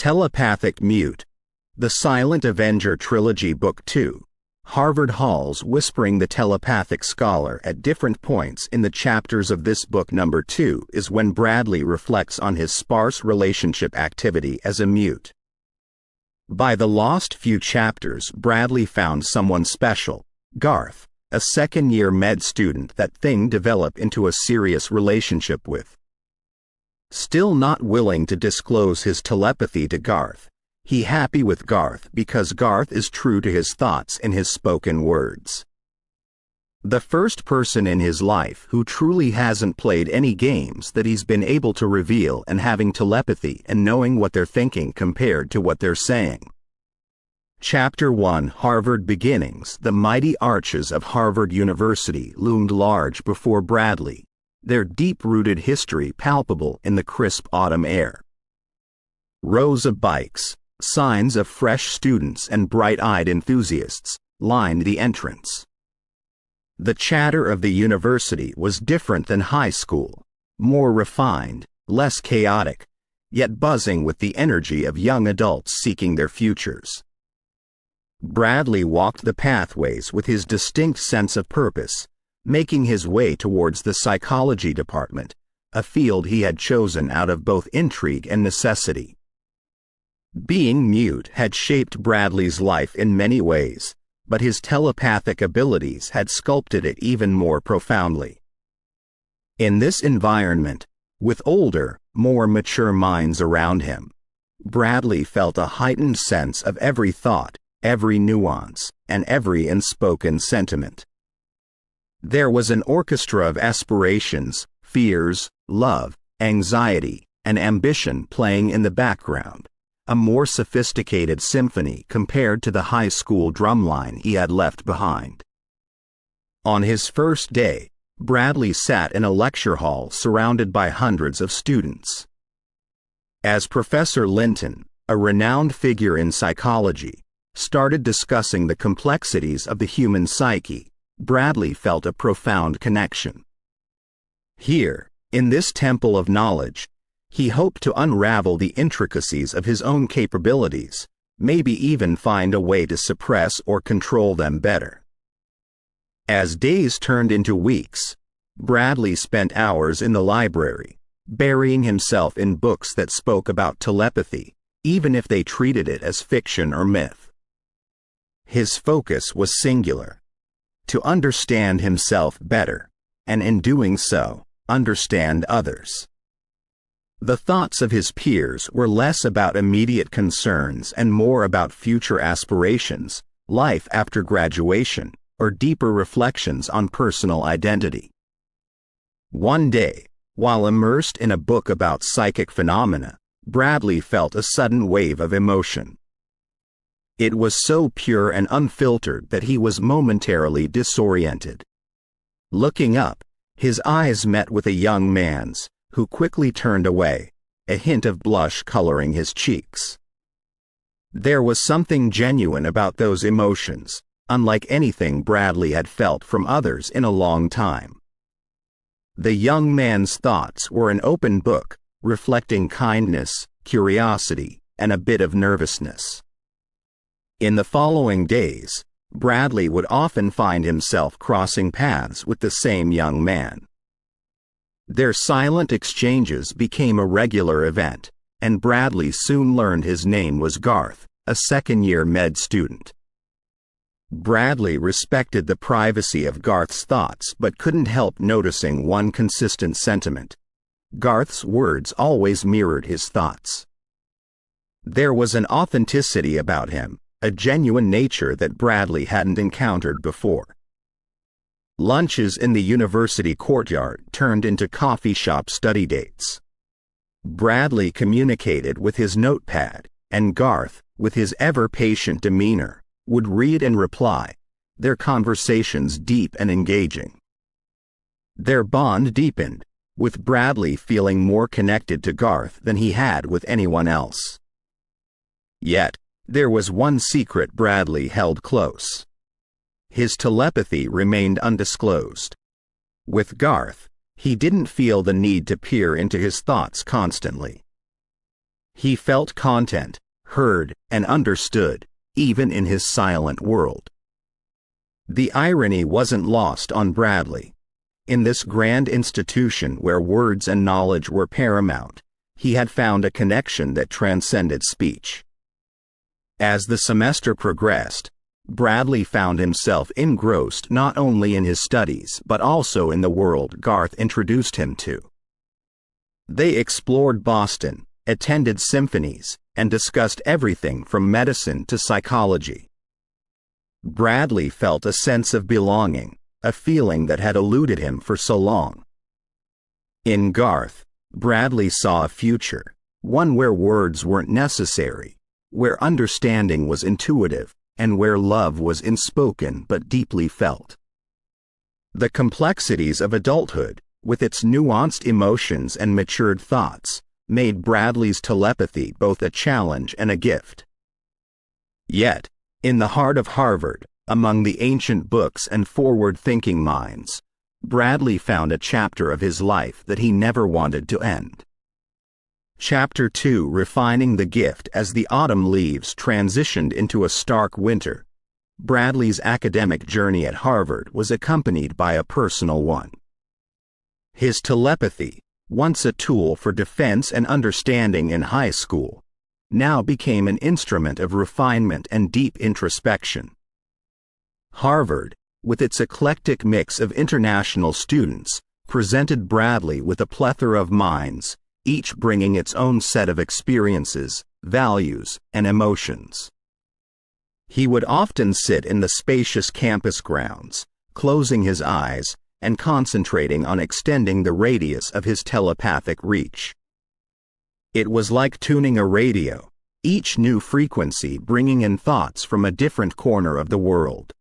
Telepathic Mute, The Silent Avenger Trilogy Book 2, Harvard Hals whispering the telepathic scholar at different points in the chapters of this book. Number 2 is when Bradley reflects on his sparse relationship activity as a mute. By the lost few chapters, Bradley found someone special, Garth, a second-year med student that thing developed into a serious relationship with. Still not willing to disclose his telepathy to Garth, he happy with Garth because Garth is true to his thoughts and his spoken words. The first person in his life who truly hasn't played any games that he's been able to reveal and having telepathy and knowing what they're thinking compared to what they're saying. Chapter 1 Harvard Beginnings. The mighty arches of Harvard University loomed large before Bradley, their deep-rooted history palpable in the crisp autumn air. Rows of bikes, signs of fresh students and bright-eyed enthusiasts, lined the entrance. The chatter of the university was different than high school, more refined, less chaotic, yet buzzing with the energy of young adults seeking their futures. Bradley walked the pathways with his distinct sense of purpose, making his way towards the psychology department, a field he had chosen out of both intrigue and necessity. Being mute had shaped Bradley's life in many ways, but his telepathic abilities had sculpted it even more profoundly. In this environment, with older, more mature minds around him, Bradley felt a heightened sense of every thought, every nuance, and every unspoken sentiment. There was an orchestra of aspirations, fears, love, anxiety, and ambition playing in the background, a more sophisticated symphony compared to the high school drumline he had left behind. On his first day, Bradley sat in a lecture hall surrounded by hundreds of students. As Professor Linton, a renowned figure in psychology, started discussing the complexities of the human psyche, Bradley felt a profound connection. Here, in this temple of knowledge, he hoped to unravel the intricacies of his own capabilities, maybe even find a way to suppress or control them better. As days turned into weeks, Bradley spent hours in the library, burying himself in books that spoke about telepathy, even if they treated it as fiction or myth. His focus was singular: to understand himself better, and in doing so, understand others. The thoughts of his peers were less about immediate concerns and more about future aspirations, life after graduation, or deeper reflections on personal identity. One day, while immersed in a book about psychic phenomena, Bradley felt a sudden wave of emotion. It was so pure and unfiltered that he was momentarily disoriented. Looking up, his eyes met with a young man's, who quickly turned away, a hint of blush coloring his cheeks. There was something genuine about those emotions, unlike anything Bradley had felt from others in a long time. The young man's thoughts were an open book, reflecting kindness, curiosity, and a bit of nervousness. In the following days, Bradley would often find himself crossing paths with the same young man. Their silent exchanges became a regular event, and Bradley soon learned his name was Garth, a second-year med student. Bradley respected the privacy of Garth's thoughts but couldn't help noticing one consistent sentiment: Garth's words always mirrored his thoughts. There was an authenticity about him, a genuine nature that Bradley hadn't encountered before. Lunches in the university courtyard turned into coffee shop study dates. Bradley communicated with his notepad, and Garth, with his ever-patient demeanor, would read and reply, their conversations deep and engaging. Their bond deepened, with Bradley feeling more connected to Garth than he had with anyone else. Yet, there was one secret Bradley held close. His telepathy remained undisclosed. With Garth, he didn't feel the need to peer into his thoughts constantly. He felt content, heard, and understood, even in his silent world. The irony wasn't lost on Bradley. In this grand institution where words and knowledge were paramount, he had found a connection that transcended speech. As the semester progressed, Bradley found himself engrossed not only in his studies but also in the world Garth introduced him to. They explored Boston, attended symphonies, and discussed everything from medicine to psychology. Bradley felt a sense of belonging, a feeling that had eluded him for so long. In Garth, Bradley saw a future, one where words weren't necessary, where understanding was intuitive, and where love was unspoken but deeply felt. The complexities of adulthood, with its nuanced emotions and matured thoughts, made Bradley's telepathy both a challenge and a gift. Yet, in the heart of Harvard, among the ancient books and forward-thinking minds, Bradley found a chapter of his life that he never wanted to end. Chapter 2, refining the gift as the autumn leaves transitioned into a stark winter. Bradley's academic journey at Harvard was accompanied by a personal one. His telepathy, once a tool for defense and understanding in high school, now became an instrument of refinement and deep introspection. Harvard, with its eclectic mix of international students, presented Bradley with a plethora of minds, each bringing its own set of experiences, values, and emotions. He would often sit in the spacious campus grounds, closing his eyes and concentrating on extending the radius of his telepathic reach. It was like tuning a radio, each new frequency bringing in thoughts from a different corner of the world.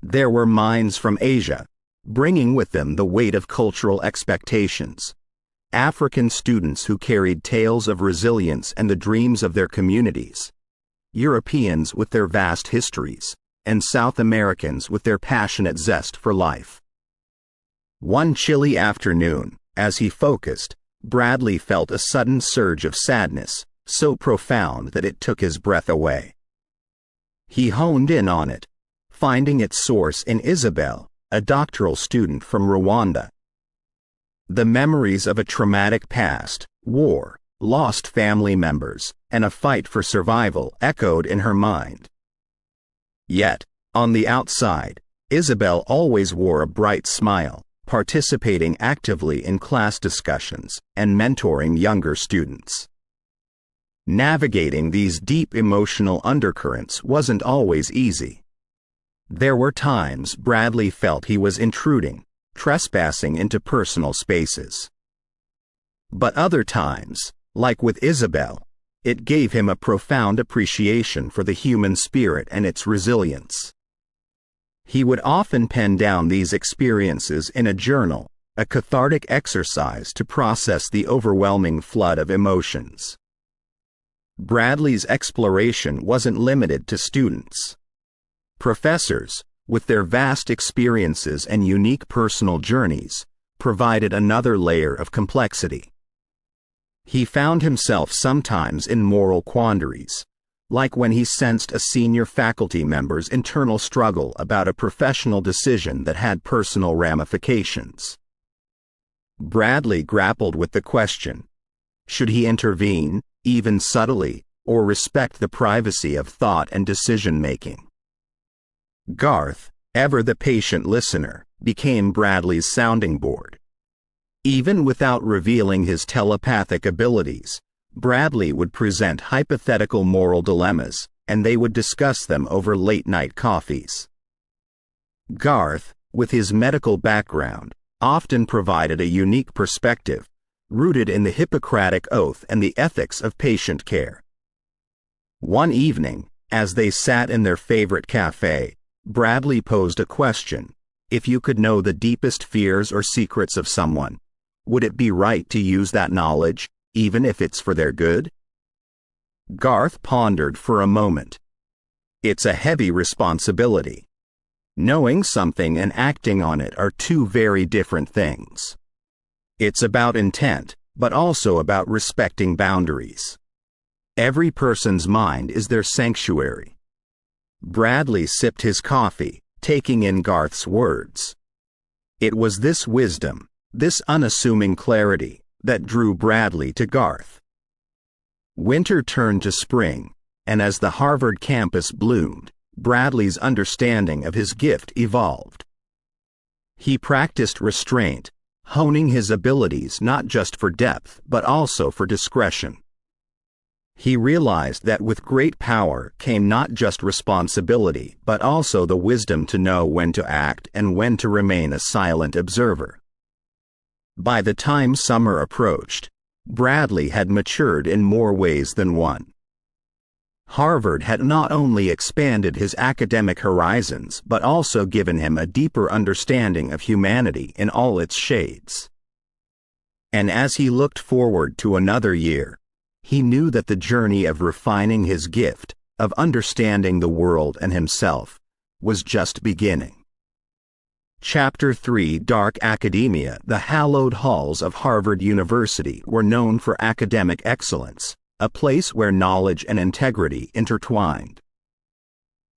There were minds from Asia, bringing with them the weight of cultural expectations. African students who carried tales of resilience and the dreams of their communities. Europeans with their vast histories, and South Americans with their passionate zest for life. One chilly afternoon, as he focused, Bradley felt a sudden surge of sadness, so profound that it took his breath away. He honed in on it, finding its source in Isabel, a doctoral student from Rwanda. The memories of a traumatic past, war, lost family members, and a fight for survival echoed in her mind. Yet, on the outside, Isabel always wore a bright smile, participating actively in class discussions and mentoring younger students. Navigating these deep emotional undercurrents wasn't always easy. There were times Bradley felt he was intruding, trespassing into personal spaces. But other times, like with Isabel, it gave him a profound appreciation for the human spirit and its resilience. He would often pen down these experiences in a journal, a cathartic exercise to process the overwhelming flood of emotions. Bradley's exploration wasn't limited to students. Professors, with their vast experiences and unique personal journeys, provided another layer of complexity. He found himself sometimes in moral quandaries, like when he sensed a senior faculty member's internal struggle about a professional decision that had personal ramifications. Bradley grappled with the question: should he intervene, even subtly, or respect the privacy of thought and decision-making? Garth, ever the patient listener, became Bradley's sounding board. Even without revealing his telepathic abilities, Bradley would present hypothetical moral dilemmas, and they would discuss them over late-night coffees. Garth, with his medical background, often provided a unique perspective, rooted in the Hippocratic Oath and the ethics of patient care. One evening, as they sat in their favorite cafe, Bradley posed a question: if you could know the deepest fears or secrets of someone, would it be right to use that knowledge, even if it's for their good? Garth pondered for a moment. It's a heavy responsibility. Knowing something and acting on it are two very different things. It's about intent, but also about respecting boundaries. Every person's mind is their sanctuary. Bradley sipped his coffee, taking in Garth's words. It was this wisdom, this unassuming clarity, that drew Bradley to Garth. Winter turned to spring, and as the Harvard campus bloomed, Bradley's understanding of his gift evolved. He practiced restraint, honing his abilities not just for depth but also for discretion. He realized that with great power came not just responsibility but also the wisdom to know when to act and when to remain a silent observer. By the time summer approached, Bradley had matured in more ways than one. Harvard had not only expanded his academic horizons but also given him a deeper understanding of humanity in all its shades. And as he looked forward to another year, he knew that the journey of refining his gift, of understanding the world and himself, was just beginning. Chapter 3 Dark Academia. The hallowed halls of Harvard University were known for academic excellence, a place where knowledge and integrity intertwined.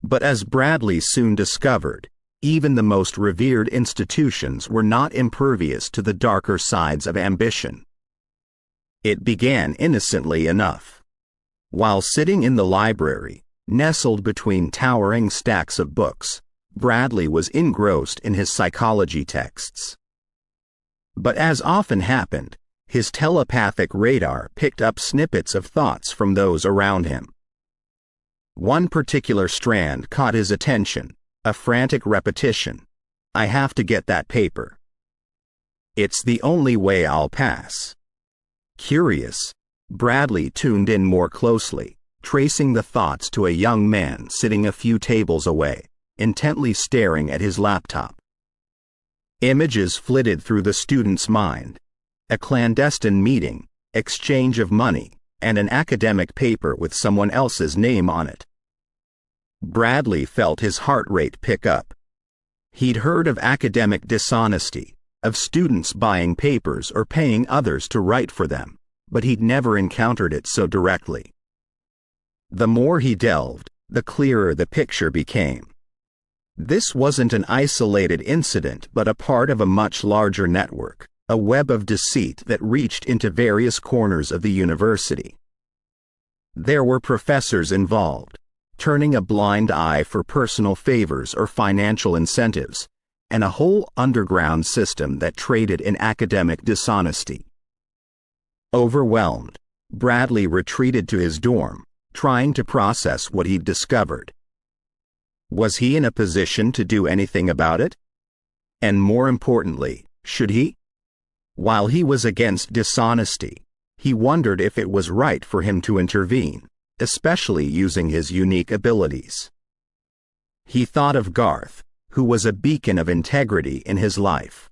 But as Bradley soon discovered, even the most revered institutions were not impervious to the darker sides of ambition. It began innocently enough. While sitting in the library, nestled between towering stacks of books, Bradley was engrossed in his psychology texts. But as often happened, his telepathic radar picked up snippets of thoughts from those around him. One particular strand caught his attention, a frantic repetition. "I have to get that paper. It's the only way I'll pass." Curious, Bradley tuned in more closely, tracing the thoughts to a young man sitting a few tables away, intently staring at his laptop. Images flitted through the student's mind. A clandestine meeting, exchange of money, and an academic paper with someone else's name on it. Bradley felt his heart rate pick up. He'd heard of academic dishonesty, of students buying papers or paying others to write for them, but he'd never encountered it so directly. The more he delved, the clearer the picture became. This wasn't an isolated incident but a part of a much larger network, a web of deceit that reached into various corners of the university. There were professors involved, turning a blind eye for personal favors or financial incentives, and a whole underground system that traded in academic dishonesty. Overwhelmed, Bradley retreated to his dorm, trying to process what he'd discovered. Was he in a position to do anything about it? And more importantly, should he? While he was against dishonesty, he wondered if it was right for him to intervene, especially using his unique abilities. He thought of Garth, who was a beacon of integrity in his life.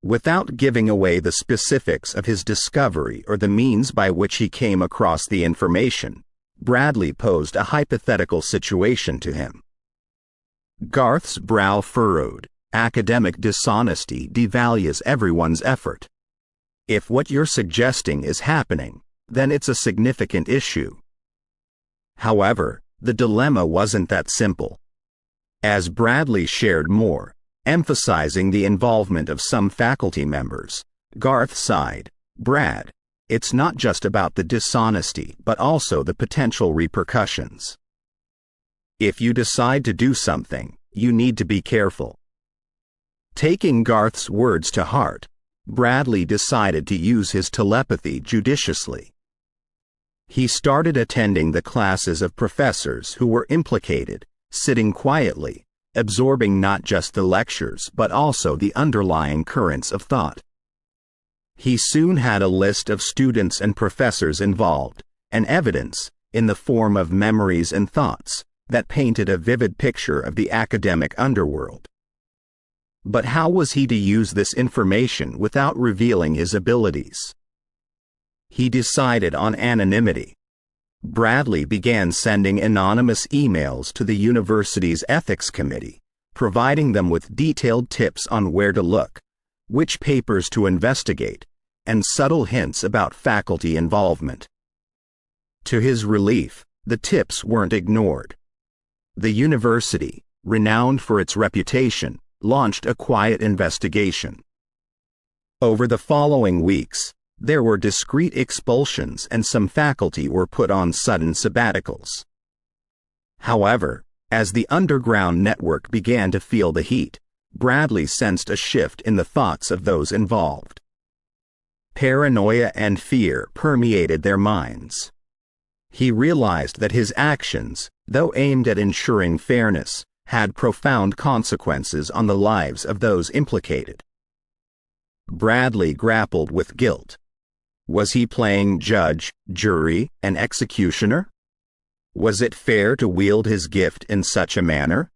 Without giving away the specifics of his discovery or the means by which he came across the information, Bradley posed a hypothetical situation to him. Garth's brow furrowed. Academic dishonesty devalues everyone's effort. If what you're suggesting is happening, then it's a significant issue. However, the dilemma wasn't that simple. As Bradley shared more, emphasizing the involvement of some faculty members, Garth sighed. "Brad, it's not just about the dishonesty but also the potential repercussions. If you decide to do something, you need to be careful." Taking Garth's words to heart, Bradley decided to use his telepathy judiciously. He started attending the classes of professors who were implicated, sitting quietly, absorbing not just the lectures but also the underlying currents of thought. He soon had a list of students and professors involved, and evidence, in the form of memories and thoughts, that painted a vivid picture of the academic underworld. But how was he to use this information without revealing his abilities? He decided on anonymity. Bradley began sending anonymous emails to the university's ethics committee, providing them with detailed tips on where to look, which papers to investigate, and subtle hints about faculty involvement. To his relief, the tips weren't ignored. The university, renowned for its reputation, launched a quiet investigation. Over the following weeks, there were discreet expulsions and some faculty were put on sudden sabbaticals. However, as the underground network began to feel the heat, Bradley sensed a shift in the thoughts of those involved. Paranoia and fear permeated their minds. He realized that his actions, though aimed at ensuring fairness, had profound consequences on the lives of those implicated. Bradley grappled with guilt. Was he playing judge, jury, and executioner? Was it fair to wield his gift in such a manner?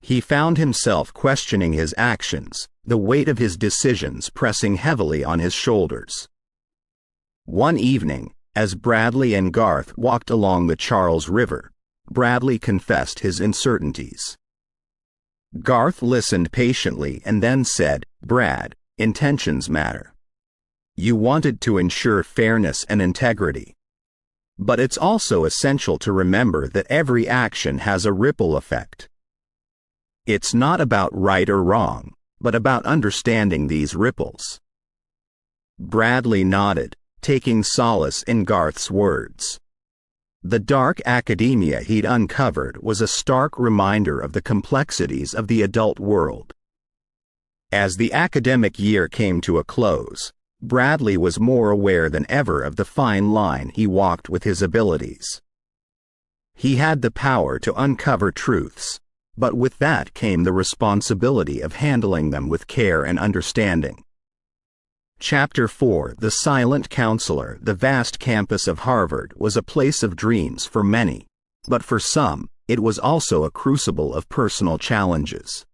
He found himself questioning his actions, the weight of his decisions pressing heavily on his shoulders. One evening, as Bradley and Garth walked along the Charles River, Bradley confessed his uncertainties. Garth listened patiently and then said, "Brad, intentions matter. You wanted to ensure fairness and integrity. But it's also essential to remember that every action has a ripple effect. It's not about right or wrong, but about understanding these ripples." Bradley nodded, taking solace in Garth's words. The dark academia he'd uncovered was a stark reminder of the complexities of the adult world. As the academic year came to a close, Bradley was more aware than ever of the fine line he walked with his abilities. He had the power to uncover truths, but with that came the responsibility of handling them with care and understanding. Chapter 4: The Silent Counselor. The vast campus of Harvard was a place of dreams for many, but for some, it was also a crucible of personal challenges.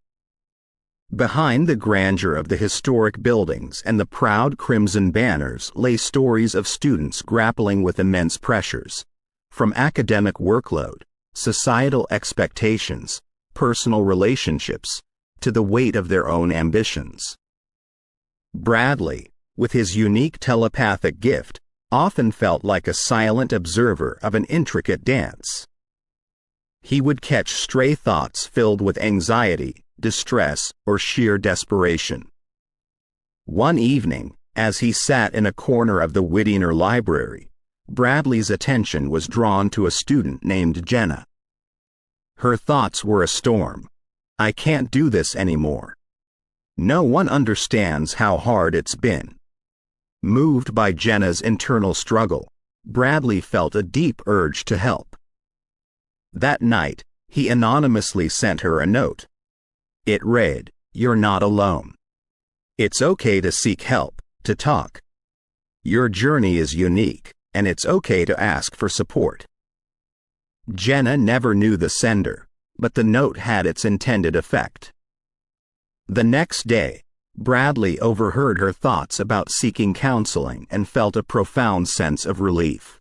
Behind the grandeur of the historic buildings and the proud crimson banners lay stories of students grappling with immense pressures, from academic workload, societal expectations, personal relationships, to the weight of their own ambitions. Bradley, with his unique telepathic gift, often felt like a silent observer of an intricate dance. He would catch stray thoughts filled with anxiety, distress, or sheer desperation. One evening, as he sat in a corner of the Whittier Library, Bradley's attention was drawn to a student named Jenna. Her thoughts were a storm. "I can't do this anymore. No one understands how hard it's been." Moved by Jenna's internal struggle, Bradley felt a deep urge to help. That night, he anonymously sent her a note. It read, "You're not alone. It's okay to seek help, to talk. Your journey is unique, and it's okay to ask for support." Jenna never knew the sender, but the note had its intended effect. The next day, Bradley overheard her thoughts about seeking counseling and felt a profound sense of relief.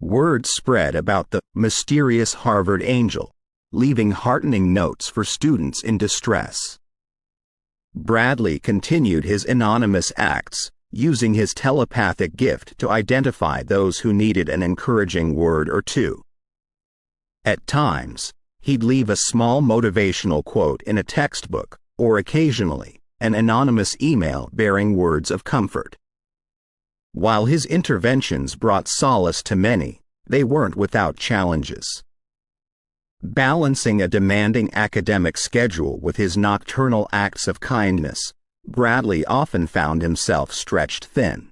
Word spread about the mysterious Harvard angel, leaving heartening notes for students in distress. Bradley continued his anonymous acts, using his telepathic gift to identify those who needed an encouraging word or two. At times, he'd leave a small motivational quote in a textbook, or occasionally, an anonymous email bearing words of comfort. While his interventions brought solace to many, they weren't without challenges. Balancing a demanding academic schedule with his nocturnal acts of kindness, Bradley often found himself stretched thin.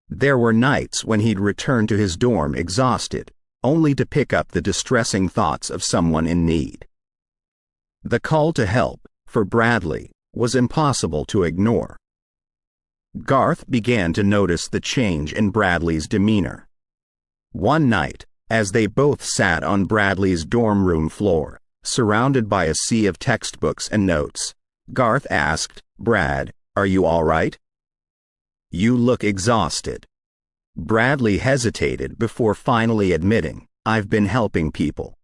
There were nights when he'd return to his dorm exhausted, only to pick up the distressing thoughts of someone in need. The call to help, for Bradley, was impossible to ignore. Garth began to notice the change in Bradley's demeanor. One night, as they both sat on Bradley's dorm room floor, surrounded by a sea of textbooks and notes, Garth asked, "Brad, are you all right? You look exhausted." Bradley hesitated before finally admitting, "I've been helping people.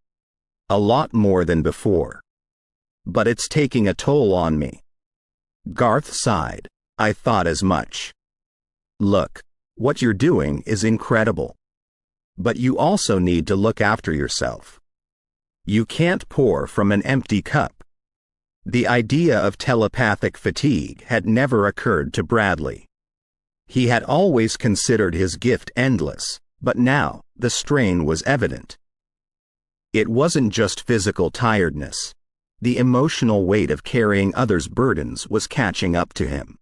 A lot more than before. But it's taking a toll on me." Garth sighed, I thought as much. Look, what you're doing is incredible. But you also need to look after yourself. You can't pour from an empty cup. The idea of telepathic fatigue had never occurred to Bradley. He had always considered his gift endless, but now the strain was evident. It wasn't just physical tiredness. The emotional weight of carrying others' burdens was catching up to him.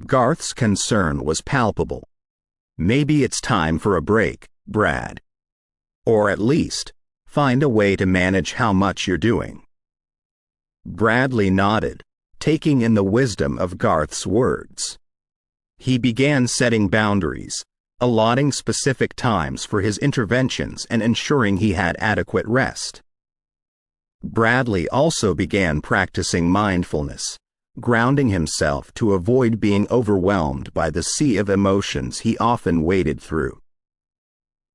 Garth's concern was palpable. Maybe it's time for a break, Brad. Or at least, find a way to manage how much you're doing. Bradley nodded, taking in the wisdom of Garth's words. He began setting boundaries, allotting specific times for his interventions and ensuring he had adequate rest. Bradley also began practicing mindfulness, grounding himself to avoid being overwhelmed by the sea of emotions he often waded through.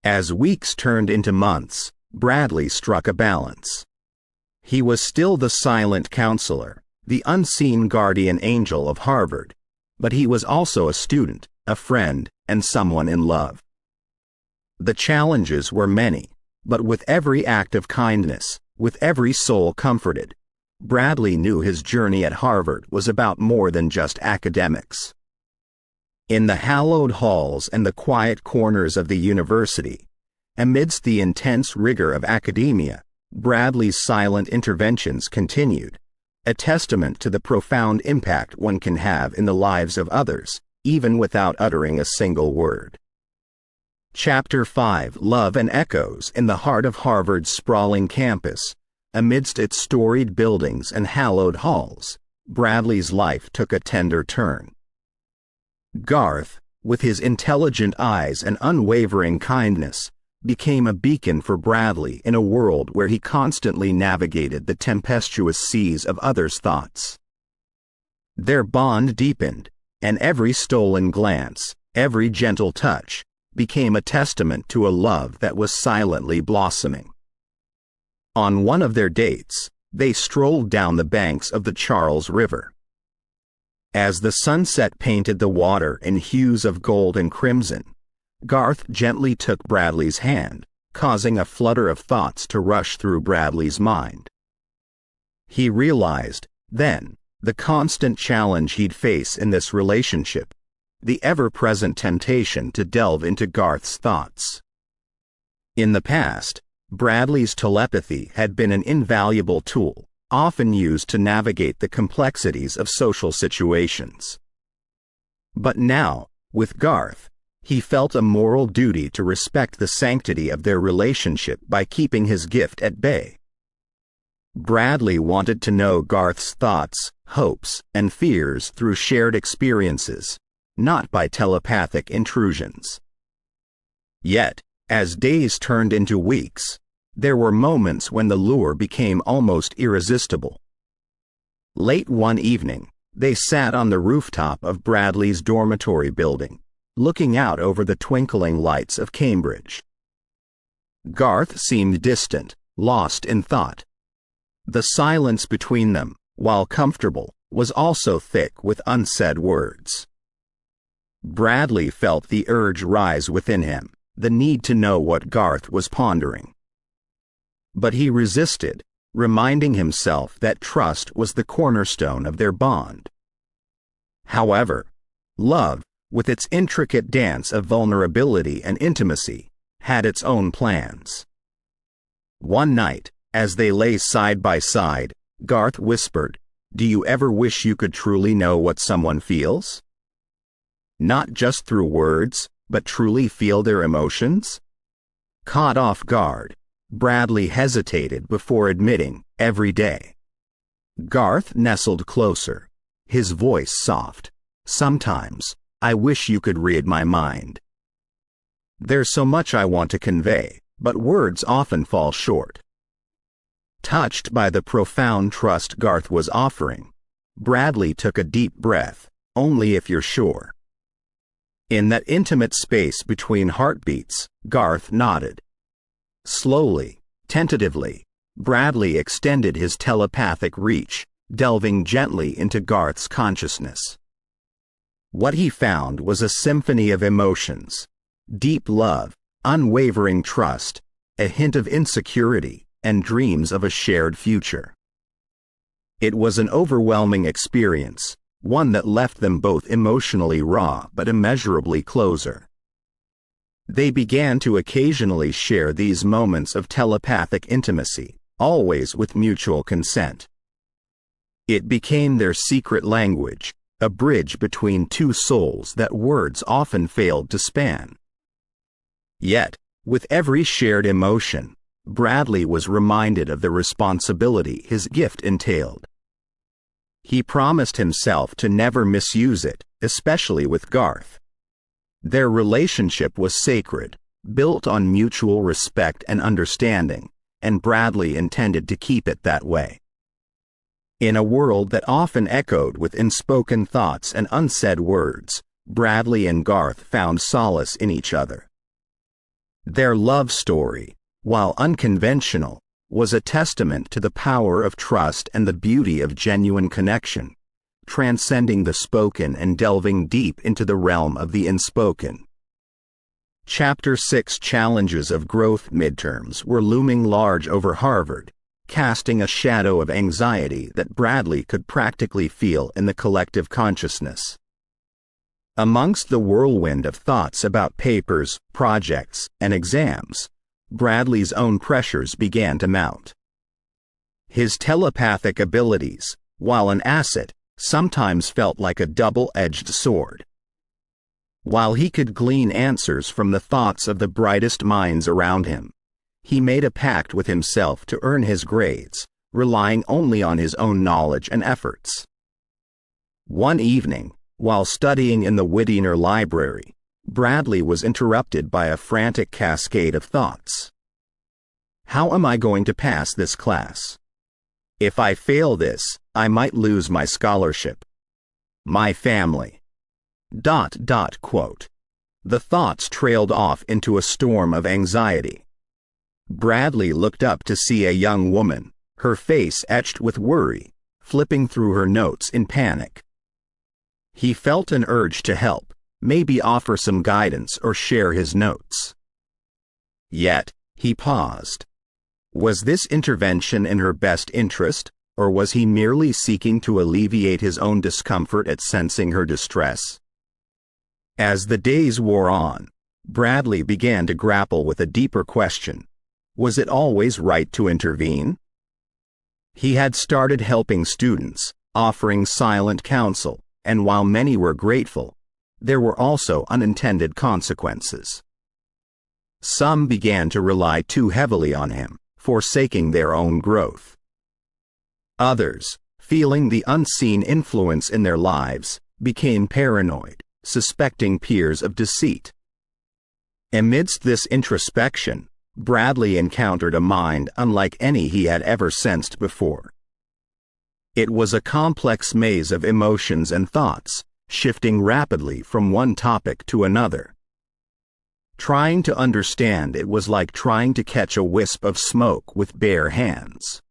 As weeks turned into months, Bradley struck a balance. He was still the silent counselor, the unseen guardian angel of Harvard, but he was also a student, a friend, and someone in love. The challenges were many, but with every act of kindness, with every soul comforted, Bradley knew his journey at Harvard was about more than just academics. In the hallowed halls and the quiet corners of the university, amidst the intense rigor of academia, Bradley's silent interventions continued, a testament to the profound impact one can have in the lives of others, even without uttering a single word. Chapter 5: Love and Echoes. In the heart of Harvard's sprawling campus, amidst its storied buildings and hallowed halls, Bradley's life took a tender turn. Garth, with his intelligent eyes and unwavering kindness, became a beacon for Bradley in a world where he constantly navigated the tempestuous seas of others' thoughts. Their bond deepened, and every stolen glance, every gentle touch, became a testament to a love that was silently blossoming. On one of their dates, they strolled down the banks of the Charles River. As the sunset painted the water in hues of gold and crimson, Garth gently took Bradley's hand, causing a flutter of thoughts to rush through Bradley's mind. He realized, then, the constant challenge he'd face in this relationship, the ever-present temptation to delve into Garth's thoughts. In the past, Bradley's telepathy had been an invaluable tool, often used to navigate the complexities of social situations. But now, with Garth, he felt a moral duty to respect the sanctity of their relationship by keeping his gift at bay. Bradley wanted to know Garth's thoughts, hopes, and fears through shared experiences, not by telepathic intrusions. Yet, as days turned into weeks, there were moments when the lure became almost irresistible. Late one evening, they sat on the rooftop of Bradley's dormitory building, looking out over the twinkling lights of Cambridge. Garth seemed distant, lost in thought. The silence between them, while comfortable, was also thick with unsaid words. Bradley felt the urge rise within him, the need to know what Garth was pondering. But he resisted, reminding himself that trust was the cornerstone of their bond. However, love, with its intricate dance of vulnerability and intimacy, had its own plans. One night, as they lay side by side, Garth whispered, "Do you ever wish you could truly know what someone feels? Not just through words, but truly feel their emotions?" Caught off guard, Bradley hesitated before admitting, "Every day." Garth nestled closer, his voice soft. "Sometimes, I wish you could read my mind. There's so much I want to convey, but words often fall short." Touched by the profound trust Garth was offering, Bradley took a deep breath. "Only if you're sure." In that intimate space between heartbeats, Garth nodded. Slowly, tentatively, Bradley extended his telepathic reach, delving gently into Garth's consciousness. What he found was a symphony of emotions: deep love, unwavering trust, a hint of insecurity, and dreams of a shared future. It was an overwhelming experience, one that left them both emotionally raw but immeasurably closer. They began to occasionally share these moments of telepathic intimacy, always with mutual consent. It became their secret language, a bridge between two souls that words often failed to span. Yet, with every shared emotion, Bradley was reminded of the responsibility his gift entailed. He promised himself to never misuse it, especially with Garth. Their relationship was sacred, built on mutual respect and understanding, and Bradley intended to keep it that way. In a world that often echoed with unspoken thoughts and unsaid words, Bradley and Garth found solace in each other. Their love story, while unconventional, was a testament to the power of trust and the beauty of genuine connection, transcending the spoken and delving deep into the realm of the unspoken. Chapter 6 Challenges of Growth midterms were looming large over Harvard, casting a shadow of anxiety that Bradley could practically feel in the collective consciousness. Amongst the whirlwind of thoughts about papers, projects, and exams, Bradley's own pressures began to mount. His telepathic abilities, while an asset, sometimes felt like a double-edged sword. While he could glean answers from the thoughts of the brightest minds around him, he made a pact with himself to earn his grades, relying only on his own knowledge and efforts. One evening, while studying in the Whittier Library, Bradley was interrupted by a frantic cascade of thoughts. How am I going to pass this class? If I fail this, I might lose my scholarship. My family. ... The thoughts trailed off into a storm of anxiety. Bradley looked up to see a young woman, her face etched with worry, flipping through her notes in panic. He felt an urge to help, maybe offer some guidance or share his notes. Yet, he paused. Was this intervention in her best interest, or was he merely seeking to alleviate his own discomfort at sensing her distress? As the days wore on, Bradley began to grapple with a deeper question. Was it always right to intervene? He had started helping students, offering silent counsel, and while many were grateful, there were also unintended consequences. Some began to rely too heavily on him, forsaking their own growth. Others, feeling the unseen influence in their lives, became paranoid, suspecting peers of deceit. Amidst this introspection, Bradley encountered a mind unlike any he had ever sensed before. It was a complex maze of emotions and thoughts, shifting rapidly from one topic to another. Trying to understand it was like trying to catch a wisp of smoke with bare hands.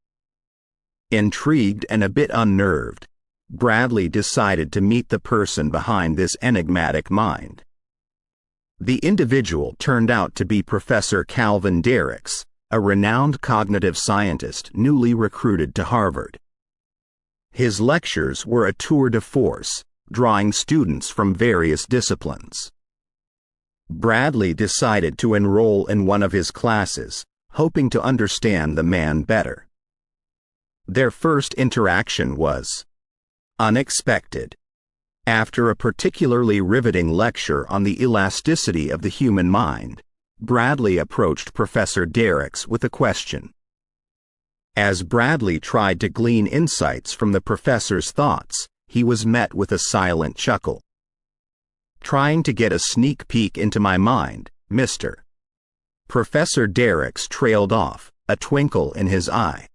Intrigued and a bit unnerved, Bradley decided to meet the person behind this enigmatic mind. The individual turned out to be Professor Calvin Derricks, a renowned cognitive scientist newly recruited to Harvard. His lectures were a tour de force, drawing students from various disciplines. Bradley decided to enroll in one of his classes, hoping to understand the man better. Their first interaction was unexpected. After a particularly riveting lecture on the elasticity of the human mind, Bradley approached Professor Derricks with a question. As Bradley tried to glean insights from the professor's thoughts, he was met with a silent chuckle. Trying to get a sneak peek into my mind, Mr. Professor Derricks trailed off, a twinkle in his eye.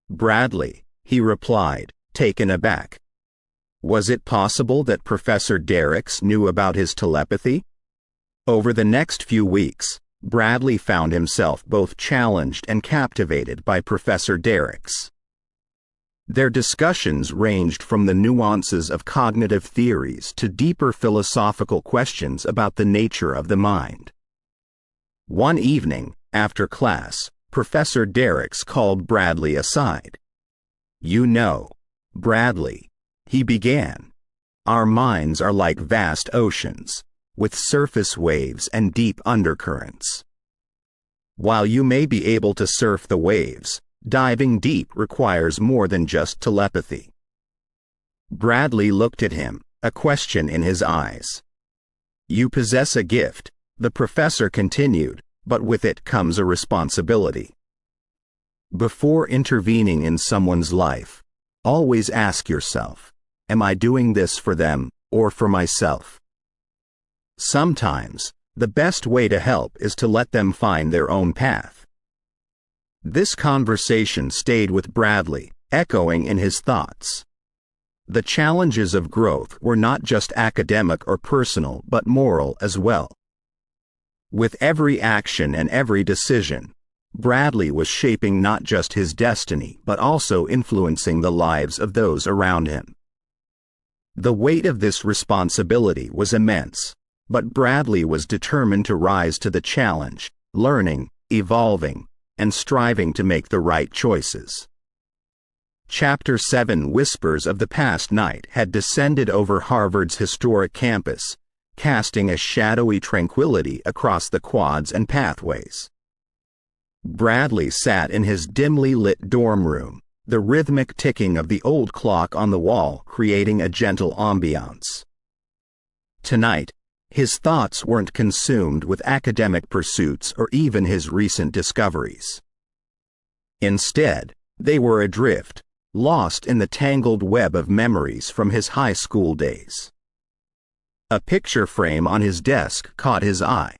Bradley, he replied, taken aback. Was it possible that Professor Derricks knew about his telepathy? Over the next few weeks, Bradley found himself both challenged and captivated by Professor Derricks. Their discussions ranged from the nuances of cognitive theories to deeper philosophical questions about the nature of the mind. One evening, after class, Professor Derricks called Bradley aside. "You know, Bradley," he began, "our minds are like vast oceans, with surface waves and deep undercurrents. While you may be able to surf the waves, diving deep requires more than just telepathy." Bradley looked at him, a question in his eyes. "You possess a gift," the professor continued, "but with it comes a responsibility. Before intervening in someone's life, always ask yourself, am I doing this for them or for myself? Sometimes, the best way to help is to let them find their own path." This conversation stayed with Bradley, echoing in his thoughts. The challenges of growth were not just academic or personal but moral as well. With every action and every decision, Bradley was shaping not just his destiny but also influencing the lives of those around him. The weight of this responsibility was immense, but Bradley was determined to rise to the challenge, learning, evolving, and striving to make the right choices. Chapter 7 Whispers of the Past Night had descended over Harvard's historic campus, casting a shadowy tranquility across the quads and pathways. Bradley sat in his dimly lit dorm room, the rhythmic ticking of the old clock on the wall creating a gentle ambiance. Tonight, his thoughts weren't consumed with academic pursuits or even his recent discoveries. Instead, they were adrift, lost in the tangled web of memories from his high school days. A picture frame on his desk caught his eye.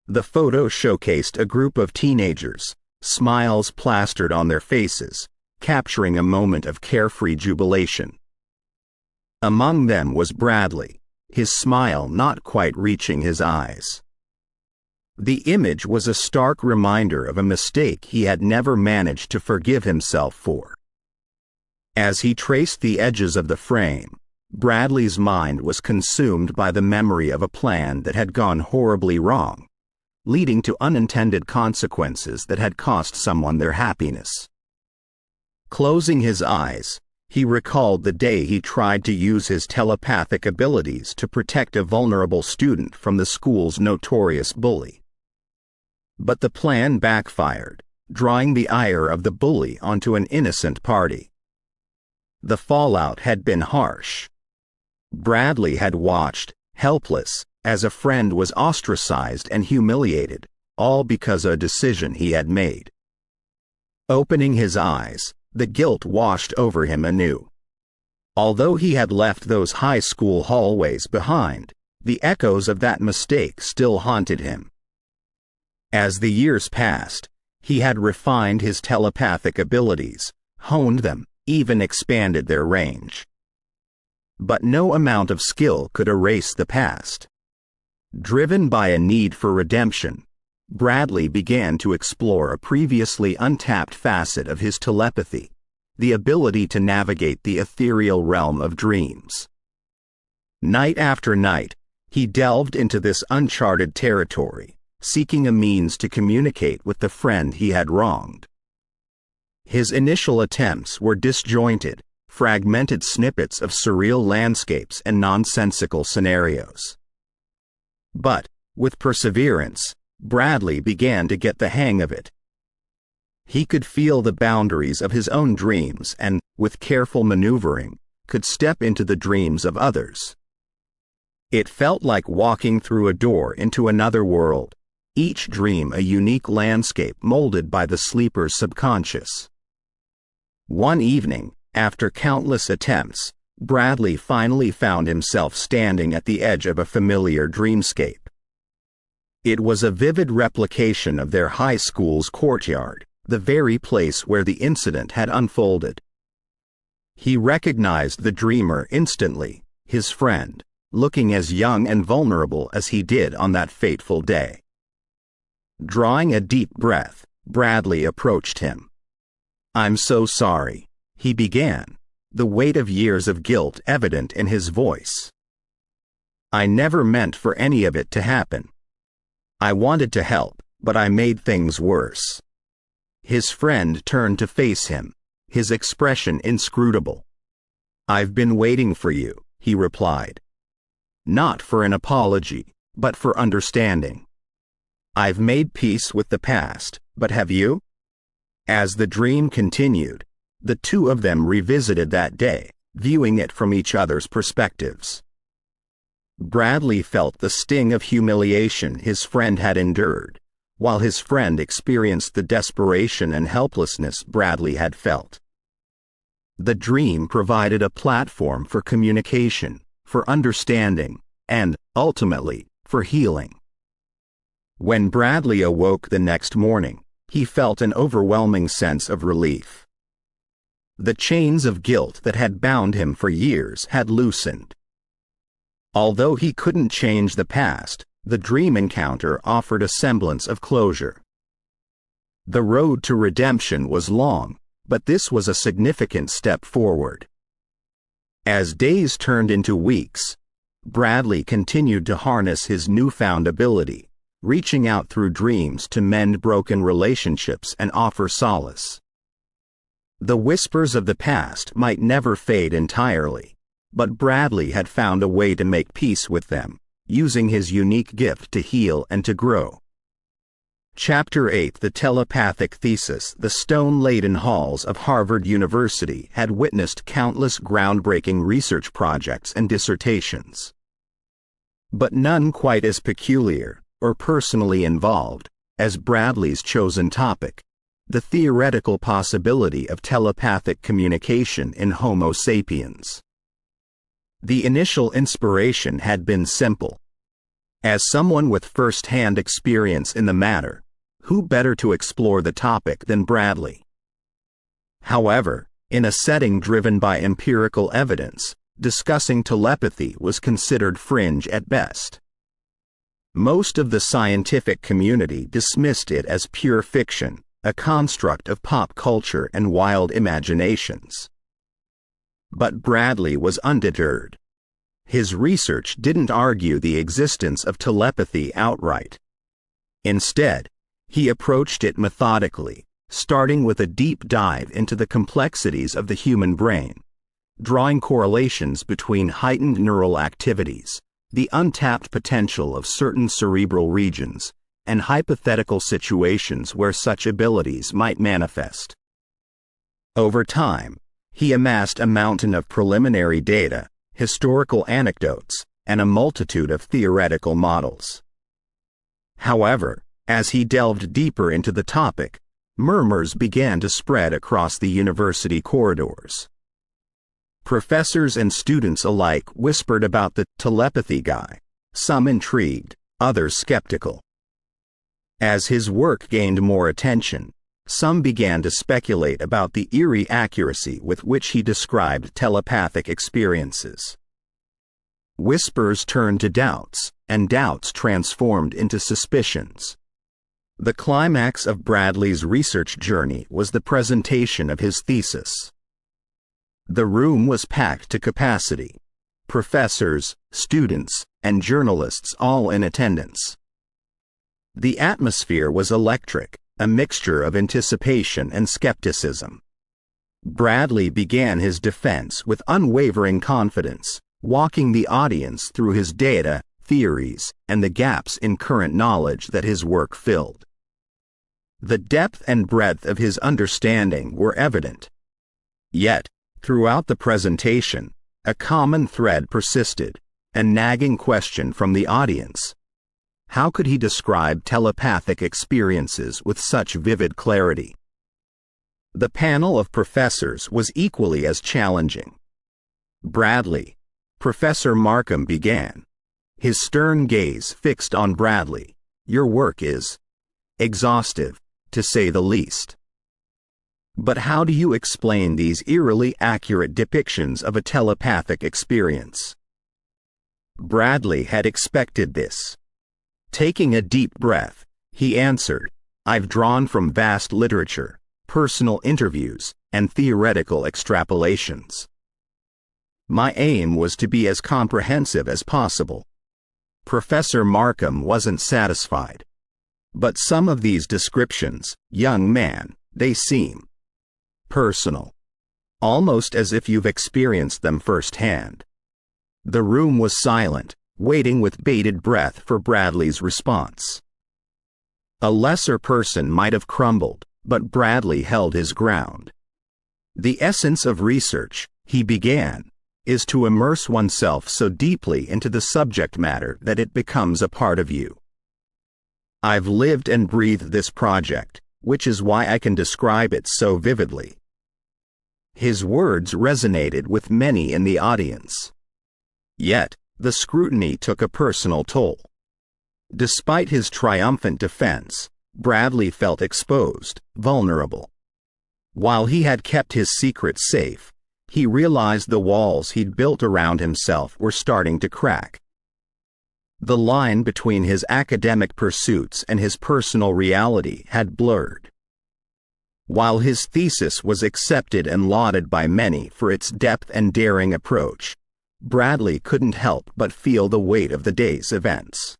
The photo showcased a group of teenagers, smiles plastered on their faces, capturing a moment of carefree jubilation. Among them was Bradley, his smile not quite reaching his eyes. The image was a stark reminder of a mistake he had never managed to forgive himself for. As he traced the edges of the frame, Bradley's mind was consumed by the memory of a plan that had gone horribly wrong, leading to unintended consequences that had cost someone their happiness. Closing his eyes, he recalled the day he tried to use his telepathic abilities to protect a vulnerable student from the school's notorious bully. But the plan backfired, drawing the ire of the bully onto an innocent party. The fallout had been harsh. Bradley had watched, helpless, as a friend was ostracized and humiliated, all because of a decision he had made. Opening his eyes, the guilt washed over him anew. Although he had left those high school hallways behind, the echoes of that mistake still haunted him. As the years passed, he had refined his telepathic abilities, honed them, even expanded their range. But no amount of skill could erase the past. Driven by a need for redemption, Bradley began to explore a previously untapped facet of his telepathy, the ability to navigate the ethereal realm of dreams. Night after night, he delved into this uncharted territory, seeking a means to communicate with the friend he had wronged. His initial attempts were disjointed, fragmented snippets of surreal landscapes and nonsensical scenarios. But, with perseverance, Bradley began to get the hang of it. He could feel the boundaries of his own dreams and, with careful maneuvering, could step into the dreams of others. It felt like walking through a door into another world, each dream a unique landscape molded by the sleeper's subconscious. One evening, after countless attempts, Bradley finally found himself standing at the edge of a familiar dreamscape. It was a vivid replication of their high school's courtyard, the very place where the incident had unfolded. He recognized the dreamer instantly, his friend, looking as young and vulnerable as he did on that fateful day. Drawing a deep breath, Bradley approached him. "I'm so sorry," he began, the weight of years of guilt evident in his voice. "I never meant for any of it to happen. I wanted to help, but I made things worse." His friend turned to face him, his expression inscrutable. "I've been waiting for you," he replied. "Not for an apology, but for understanding. I've made peace with the past, but have you?" As the dream continued, the two of them revisited that day, viewing it from each other's perspectives. Bradley felt the sting of humiliation his friend had endured, while his friend experienced the desperation and helplessness Bradley had felt. The dream provided a platform for communication, for understanding, and, ultimately, for healing. When Bradley awoke the next morning, he felt an overwhelming sense of relief. The chains of guilt that had bound him for years had loosened. Although he couldn't change the past, the dream encounter offered a semblance of closure. The road to redemption was long, but this was a significant step forward. As days turned into weeks, Bradley continued to harness his newfound ability, reaching out through dreams to mend broken relationships and offer solace. The whispers of the past might never fade entirely, but Bradley had found a way to make peace with them, using his unique gift to heal and to grow. Chapter 8. The Telepathic Thesis. The stone-laden halls of Harvard University had witnessed countless groundbreaking research projects and dissertations, but none quite as peculiar or personally involved as Bradley's chosen topic: the theoretical possibility of telepathic communication in Homo sapiens. The initial inspiration had been simple. As someone with first-hand experience in the matter, who better to explore the topic than Bradley? However, in a setting driven by empirical evidence, discussing telepathy was considered fringe at best. Most of the scientific community dismissed it as pure fiction, a construct of pop culture and wild imaginations. But Bradley was undeterred. His research didn't argue the existence of telepathy outright. Instead, he approached it methodically, starting with a deep dive into the complexities of the human brain, drawing correlations between heightened neural activities, the untapped potential of certain cerebral regions, and hypothetical situations where such abilities might manifest. Over time, he amassed a mountain of preliminary data, historical anecdotes, and a multitude of theoretical models. However, as he delved deeper into the topic, murmurs began to spread across the university corridors. Professors and students alike whispered about the telepathy guy, some intrigued, others skeptical. As his work gained more attention, some began to speculate about the eerie accuracy with which he described telepathic experiences. Whispers turned to doubts, and doubts transformed into suspicions. The climax of Bradley's research journey was the presentation of his thesis. The room was packed to capacity. Professors, students, and journalists all in attendance. The atmosphere was electric, a mixture of anticipation and skepticism. Bradley began his defense with unwavering confidence, walking the audience through his data, theories, and the gaps in current knowledge that his work filled. The depth and breadth of his understanding were evident. Yet, throughout the presentation, a common thread persisted, a nagging question from the audience. How could he describe telepathic experiences with such vivid clarity? The panel of professors was equally as challenging. Bradley, Professor Markham began, his stern gaze fixed on Bradley. Your work is exhaustive, to say the least. But how do you explain these eerily accurate depictions of a telepathic experience? Bradley had expected this. Taking a deep breath, he answered, I've drawn from vast literature, personal interviews, and theoretical extrapolations. My aim was to be as comprehensive as possible. Professor Markham wasn't satisfied. But some of these descriptions, young man, they seem personal. Almost as if you've experienced them firsthand. The room was silent, waiting with bated breath for Bradley's response. A lesser person might have crumbled, but Bradley held his ground. The essence of research, he began, is to immerse oneself so deeply into the subject matter that it becomes a part of you. I've lived and breathed this project, which is why I can describe it so vividly. His words resonated with many in the audience. Yet, the scrutiny took a personal toll. Despite his triumphant defense, Bradley felt exposed, vulnerable. While he had kept his secret safe, he realized the walls he'd built around himself were starting to crack. The line between his academic pursuits and his personal reality had blurred. While his thesis was accepted and lauded by many for its depth and daring approach, Bradley couldn't help but feel the weight of the day's events.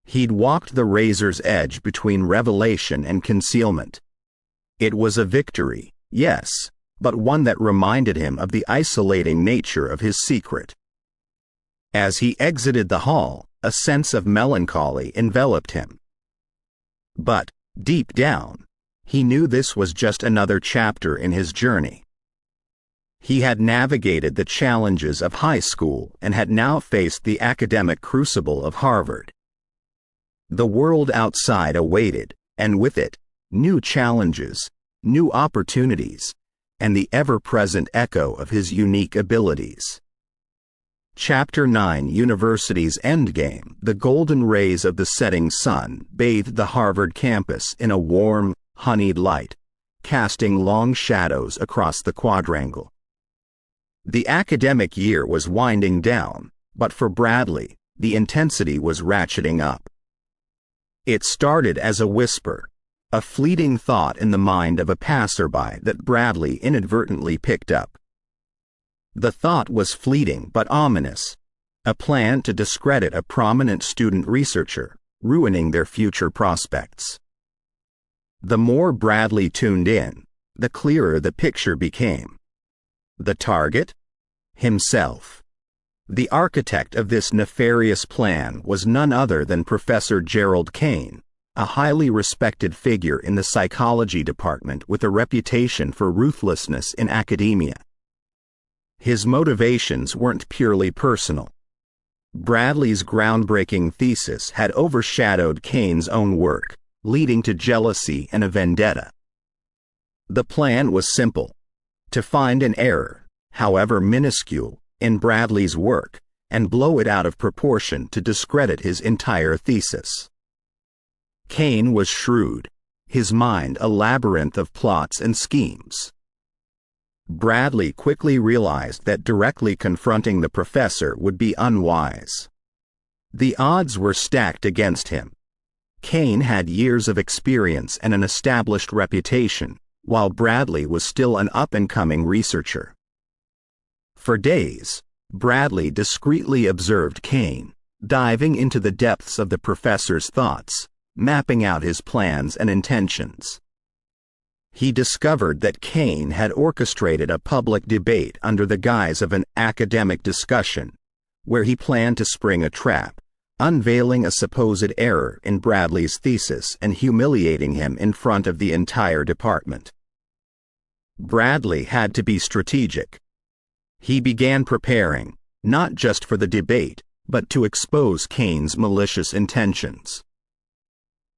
He'd walked the razor's edge between revelation and concealment. It was a victory, yes, but one that reminded him of the isolating nature of his secret. As he exited the hall, a sense of melancholy enveloped him. But, deep down, he knew this was just another chapter in his journey. He had navigated the challenges of high school and had now faced the academic crucible of Harvard. The world outside awaited, and with it, new challenges, new opportunities, and the ever-present echo of his unique abilities. Chapter 9 University's Endgame. The golden rays of the setting sun bathed the Harvard campus in a warm, honeyed light, casting long shadows across the quadrangle. The academic year was winding down, but for Bradley, the intensity was ratcheting up. It started as a whisper, a fleeting thought in the mind of a passerby that Bradley inadvertently picked up. The thought was fleeting but ominous, a plan to discredit a prominent student researcher, ruining their future prospects. The more Bradley tuned in, the clearer the picture became. The target? Himself. The architect of this nefarious plan was none other than Professor Gerald Kane, a highly respected figure in the psychology department with a reputation for ruthlessness in academia. His motivations weren't purely personal. Bradley's groundbreaking thesis had overshadowed Kane's own work, leading to jealousy and a vendetta. The plan was simple: to find an error, however minuscule, in Bradley's work, and blow it out of proportion to discredit his entire thesis. Kane was shrewd, his mind a labyrinth of plots and schemes. Bradley quickly realized that directly confronting the professor would be unwise. The odds were stacked against him. Kane had years of experience and an established reputation, while Bradley was still an up-and-coming researcher. For days, Bradley discreetly observed Kane, diving into the depths of the professor's thoughts, mapping out his plans and intentions. He discovered that Kane had orchestrated a public debate under the guise of an academic discussion, where he planned to spring a trap, unveiling a supposed error in Bradley's thesis and humiliating him in front of the entire department. Bradley had to be strategic. He began preparing, not just for the debate, but to expose Kane's malicious intentions.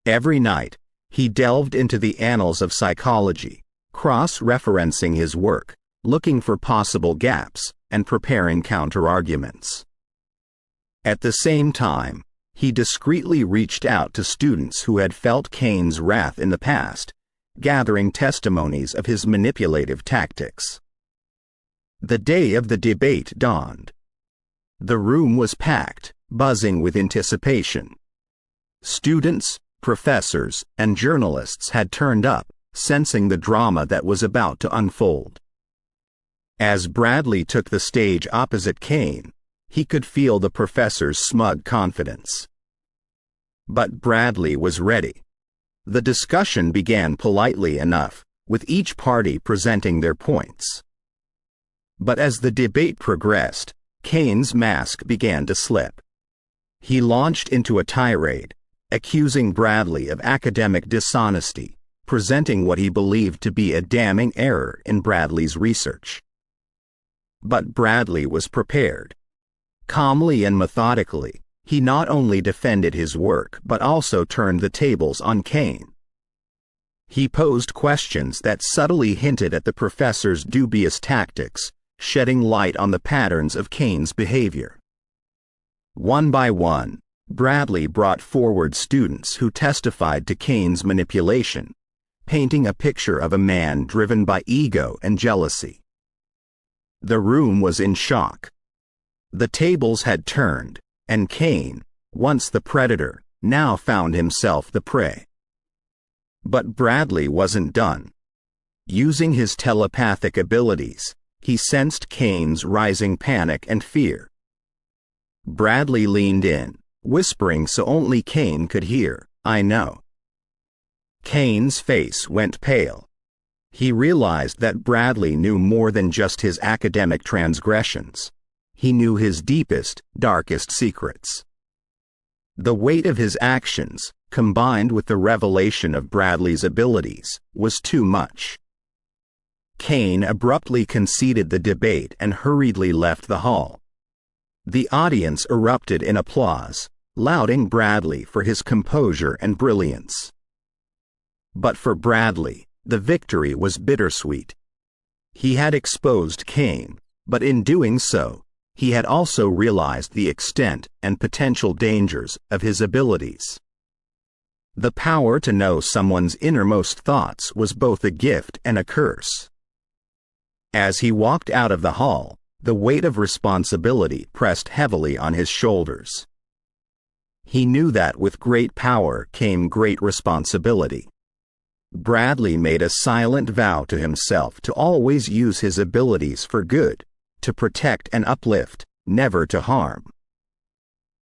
Every night, he delved into the annals of psychology, cross-referencing his work, looking for possible gaps, and preparing counter-arguments. At the same time, he discreetly reached out to students who had felt Kane's wrath in the past, gathering testimonies of his manipulative tactics. The day of the debate dawned. The room was packed, buzzing with anticipation. Students, professors, and journalists had turned up, sensing the drama that was about to unfold. As Bradley took the stage opposite Kane, he could feel the professor's smug confidence. But Bradley was ready. The discussion began politely enough, with each party presenting their points. But as the debate progressed, Kane's mask began to slip. He launched into a tirade, accusing Bradley of academic dishonesty, presenting what he believed to be a damning error in Bradley's research. But Bradley was prepared. Calmly and methodically, he not only defended his work but also turned the tables on Kane. He posed questions that subtly hinted at the professor's dubious tactics, shedding light on the patterns of Kane's behavior. One by one, Bradley brought forward students who testified to Kane's manipulation, painting a picture of a man driven by ego and jealousy. The room was in shock. The tables had turned, and Kane, once the predator, now found himself the prey. But Bradley wasn't done. Using his telepathic abilities, he sensed Kane's rising panic and fear. Bradley leaned in, whispering so only Kane could hear, "I know." Kane's face went pale. He realized that Bradley knew more than just his academic transgressions. He knew his deepest, darkest secrets. The weight of his actions, combined with the revelation of Bradley's abilities, was too much. Kane abruptly conceded the debate and hurriedly left the hall. The audience erupted in applause, lauding Bradley for his composure and brilliance. But for Bradley, the victory was bittersweet. He had exposed Kane, but in doing so, he had also realized the extent and potential dangers of his abilities. The power to know someone's innermost thoughts was both a gift and a curse. As he walked out of the hall, the weight of responsibility pressed heavily on his shoulders. He knew that with great power came great responsibility. Bradley made a silent vow to himself to always use his abilities for good, to protect and uplift, never to harm.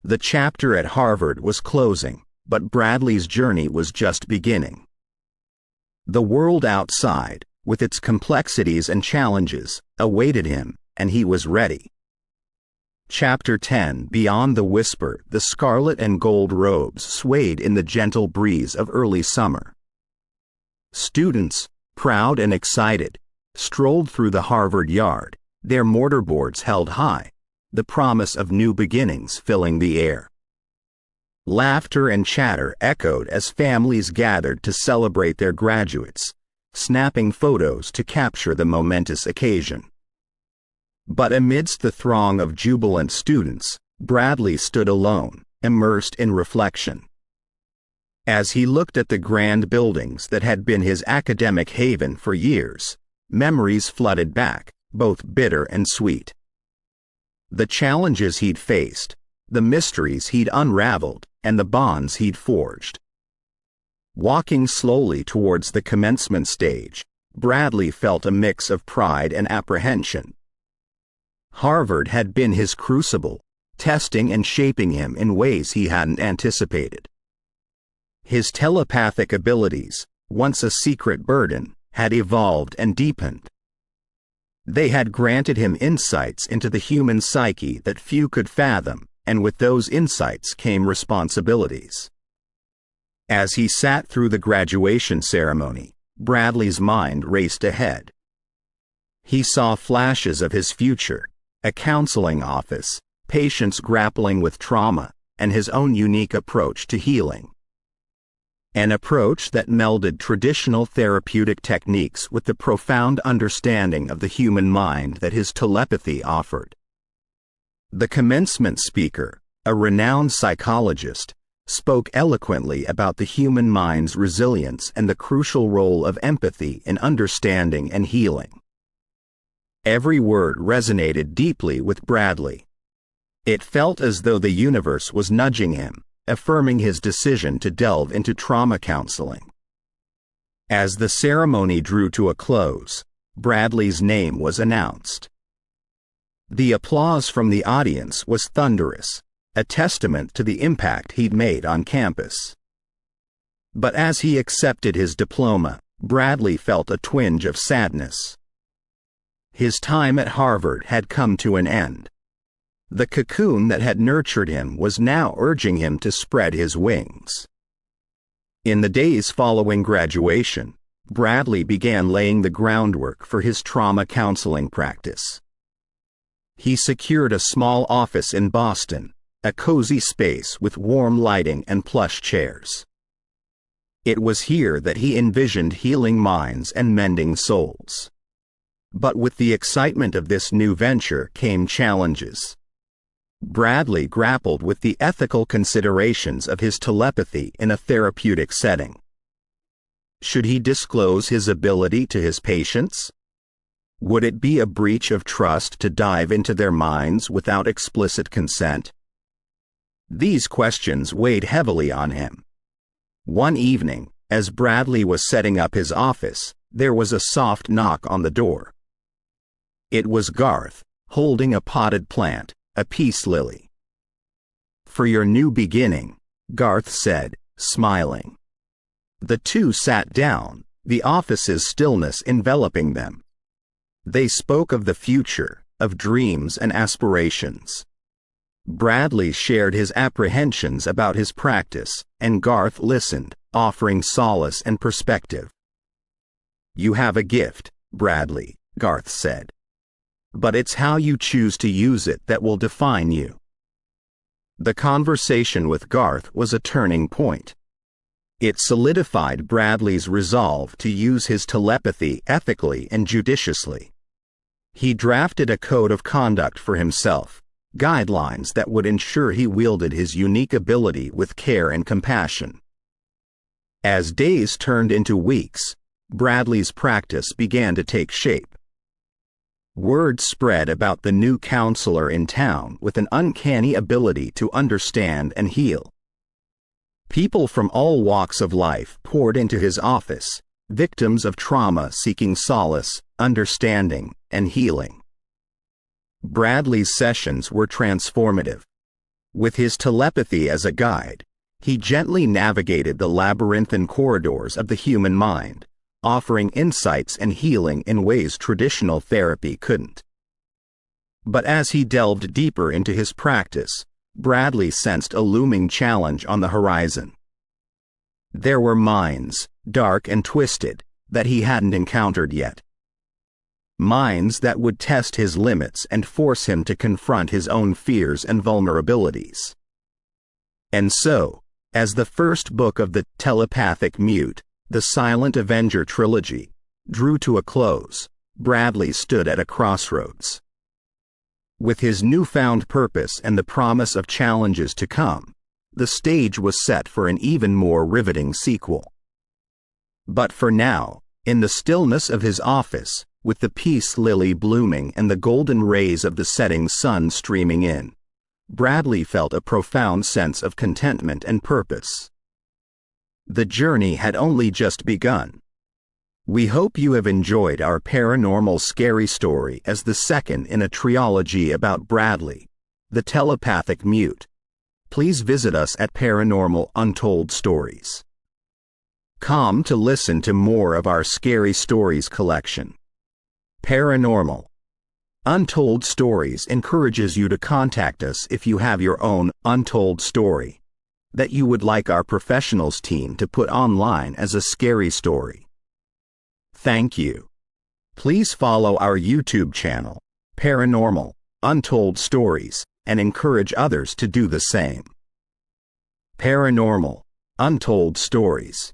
The chapter at Harvard was closing, but Bradley's journey was just beginning. The world outside, with its complexities and challenges, awaited him, and he was ready. Chapter 10. Beyond the whisper, the scarlet and gold robes swayed in the gentle breeze of early summer. Students, proud and excited, strolled through the Harvard yard, their mortarboards held high, the promise of new beginnings filling the air. Laughter and chatter echoed as families gathered to celebrate their graduates, snapping photos to capture the momentous occasion. But amidst the throng of jubilant students, Bradley stood alone, immersed in reflection. As he looked at the grand buildings that had been his academic haven for years, memories flooded back, both bitter and sweet. The challenges he'd faced, the mysteries he'd unraveled, and the bonds he'd forged. Walking slowly towards the commencement stage, Bradley felt a mix of pride and apprehension. Harvard had been his crucible, testing and shaping him in ways he hadn't anticipated. His telepathic abilities, once a secret burden, had evolved and deepened. They had granted him insights into the human psyche that few could fathom, and with those insights came responsibilities. As he sat through the graduation ceremony, Bradley's mind raced ahead. He saw flashes of his future, a counseling office, patients grappling with trauma, and his own unique approach to healing. An approach that melded traditional therapeutic techniques with the profound understanding of the human mind that his telepathy offered. The commencement speaker, a renowned psychologist, spoke eloquently about the human mind's resilience and the crucial role of empathy in understanding and healing. Every word resonated deeply with Bradley. It felt as though the universe was nudging him, affirming his decision to delve into trauma counseling. As the ceremony drew to a close, Bradley's name was announced. The applause from the audience was thunderous, a testament to the impact he'd made on campus. But as he accepted his diploma, Bradley felt a twinge of sadness. His time at Harvard had come to an end. The cocoon that had nurtured him was now urging him to spread his wings. In the days following graduation, Bradley began laying the groundwork for his trauma counseling practice. He secured a small office in Boston, a cozy space with warm lighting and plush chairs. It was here that he envisioned healing minds and mending souls. But with the excitement of this new venture came challenges. Bradley grappled with the ethical considerations of his telepathy in a therapeutic setting. Should he disclose his ability to his patients? Would it be a breach of trust to dive into their minds without explicit consent? These questions weighed heavily on him. One evening, as Bradley was setting up his office, there was a soft knock on the door. It was Garth, holding a potted plant, a peace lily. "For your new beginning," Garth said, smiling. The two sat down, the office's stillness enveloping them. They spoke of the future, of dreams and aspirations. Bradley shared his apprehensions about his practice, and Garth listened, offering solace and perspective. "You have a gift, Bradley," Garth said. "But it's how you choose to use it that will define you." The conversation with Garth was a turning point. It solidified Bradley's resolve to use his telepathy ethically and judiciously. He drafted a code of conduct for himself, guidelines that would ensure he wielded his unique ability with care and compassion. As days turned into weeks, Bradley's practice began to take shape. Word spread about the new counselor in town with an uncanny ability to understand and heal. People from all walks of life poured into his office, victims of trauma seeking solace, understanding, and healing. Bradley's sessions were transformative. With his telepathy as a guide, he gently navigated the labyrinthine corridors of the human mind, offering insights and healing in ways traditional therapy couldn't. But as he delved deeper into his practice, Bradley sensed a looming challenge on the horizon. There were minds, dark and twisted, that he hadn't encountered yet. Minds that would test his limits and force him to confront his own fears and vulnerabilities. And so, as the first book of the Telepathic Mute, the Silent Avenger Trilogy, drew to a close, Bradley stood at a crossroads. With his newfound purpose and the promise of challenges to come, the stage was set for an even more riveting sequel. But for now, in the stillness of his office, with the peace lily blooming and the golden rays of the setting sun streaming in, Bradley felt a profound sense of contentment and purpose. The journey had only just begun. We hope you have enjoyed our paranormal scary story as the second in a trilogy about Bradley, the Telepathic Mute. Please visit us at Paranormal Untold Stories. Come to listen to more of our scary stories collection. Paranormal Untold Stories encourages you to contact us if you have your own untold story that you would like our professionals team to put online as a scary story. Thank you. Please follow our YouTube channel, Paranormal Untold Stories, and encourage others to do the same. Paranormal Untold Stories.